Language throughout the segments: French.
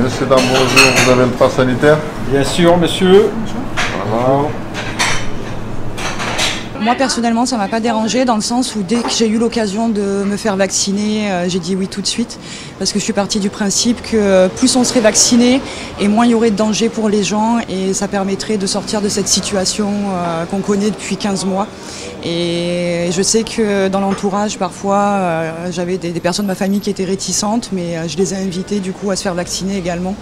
Messieurs, dames, bonjour, vous avez le pass sanitaire? Bien sûr, monsieur. Voilà. Moi personnellement ça ne m'a pas dérangé dans le sens où dès que j'ai eu l'occasion de me faire vacciner, j'ai dit oui tout de suite parce que je suis partie du principe que plus on serait vacciné et moins il y aurait de danger pour les gens et ça permettrait de sortir de cette situation qu'on connaît depuis 15 mois. Et je sais que dans l'entourage parfois j'avais des personnes de ma famille qui étaient réticentes mais je les ai invitées du coup à se faire vacciner également.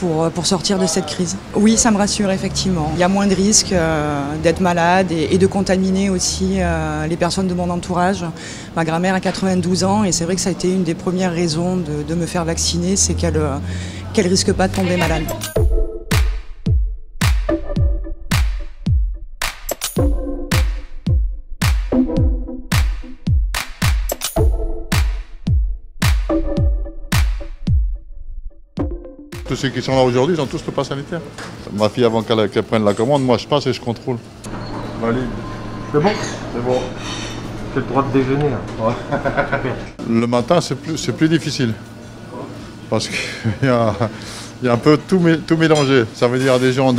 Pour sortir de cette crise. Oui, ça me rassure effectivement. Il y a moins de risques d'être malade et de contaminer aussi les personnes de mon entourage. Ma grand-mère a 92 ans et c'est vrai que ça a été une des premières raisons de me faire vacciner, c'est qu'elle risque pas de tomber malade. Tous ceux qui sont là aujourd'hui, ils ont tous le pass sanitaire. Ma fille, avant qu'elle prenne la commande, moi je passe et je contrôle. Valide. C'est bon? C'est bon. J'ai le droit de déjeuner là. Ouais. Le matin, c'est plus difficile. Parce qu'il y a un peu tout mélangé. Ça veut dire des gens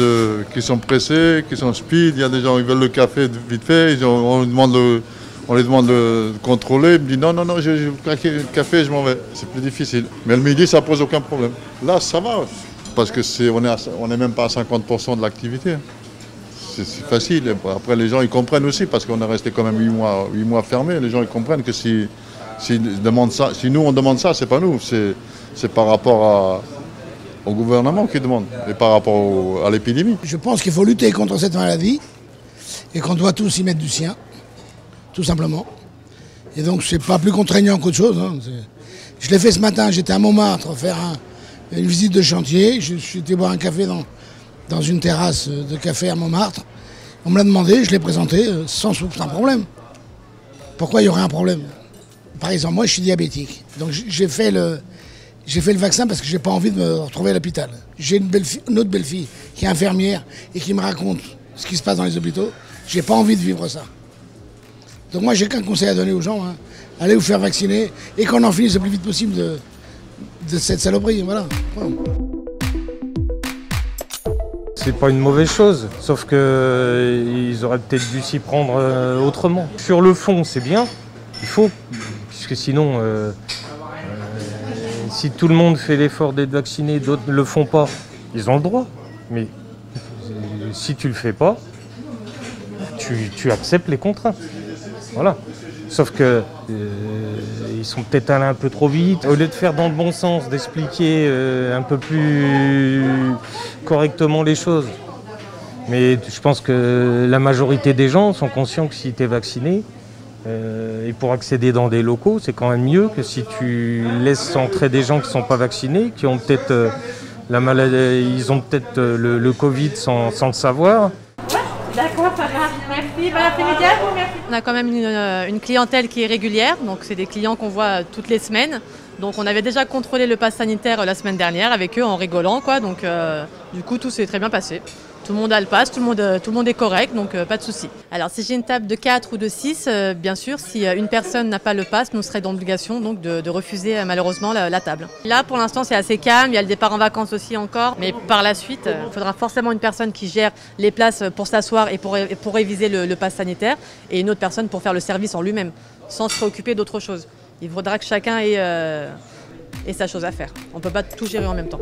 qui sont pressés, qui sont speed, il y a des gens qui veulent le café vite fait, on les demande de contrôler, il me dit non, j'ai le café, je m'en vais. C'est plus difficile. Mais le midi, ça pose aucun problème. Là, ça va, parce que on n'est même pas à 50% de l'activité. C'est facile. Après, les gens, ils comprennent aussi, parce qu'on est resté quand même 8 mois fermés. Les gens, ils comprennent que si nous, on demande ça, c'est pas nous. C'est par rapport au gouvernement qui demande, et par rapport à l'épidémie. Je pense qu'il faut lutter contre cette maladie, et qu'on doit tous y mettre du sien. Tout simplement. Et donc c'est pas plus contraignant qu'autre chose. Hein. Je l'ai fait ce matin, j'étais à Montmartre faire une visite de chantier. Je suis été boire un café dans une terrasse de café à Montmartre. On me l'a demandé, je l'ai présenté sans problème. Pourquoi il y aurait un problème? Par exemple, moi je suis diabétique. Donc j'ai fait le vaccin parce que j'ai pas envie de me retrouver à l'hôpital. J'ai une autre belle-fille qui est infirmière et qui me raconte ce qui se passe dans les hôpitaux. J'ai pas envie de vivre ça. Donc moi j'ai qu'un conseil à donner aux gens, hein. Allez vous faire vacciner et qu'on en finisse le plus vite possible de cette saloperie, voilà. C'est pas une mauvaise chose, sauf qu'ils auraient peut-être dû s'y prendre autrement. Sur le fond, c'est bien, il faut, puisque sinon, si tout le monde fait l'effort d'être vacciné, d'autres ne le font pas, ils ont le droit. Mais si tu le fais pas, tu acceptes les contraintes. Voilà. Sauf que ils sont peut-être allés un peu trop vite. Au lieu de faire dans le bon sens, d'expliquer un peu plus correctement les choses. Mais je pense que la majorité des gens sont conscients que si tu es vacciné, et pour accéder dans des locaux, c'est quand même mieux que si tu laisses entrer des gens qui ne sont pas vaccinés, qui ont peut-être la maladie, ils ont peut-être le Covid sans le savoir. D'accord, ça marche. Merci. Bon après-midi à vous. Merci. On a quand même une clientèle qui est régulière, donc c'est des clients qu'on voit toutes les semaines. Donc on avait déjà contrôlé le pass sanitaire la semaine dernière avec eux en rigolant, quoi. Donc du coup tout s'est très bien passé. Tout le monde a le pass, tout le monde est correct, donc pas de souci. Alors si j'ai une table de 4 ou de 6, bien sûr, si une personne n'a pas le pass, nous serions dans l'obligation donc de refuser malheureusement la table. Là pour l'instant c'est assez calme, il y a le départ en vacances aussi encore, mais par la suite il faudra forcément une personne qui gère les places pour s'asseoir et pour réviser le pass sanitaire et une autre personne pour faire le service en lui-même, sans se préoccuper d'autre chose. Il faudra que chacun ait sa chose à faire. On ne peut pas tout gérer en même temps.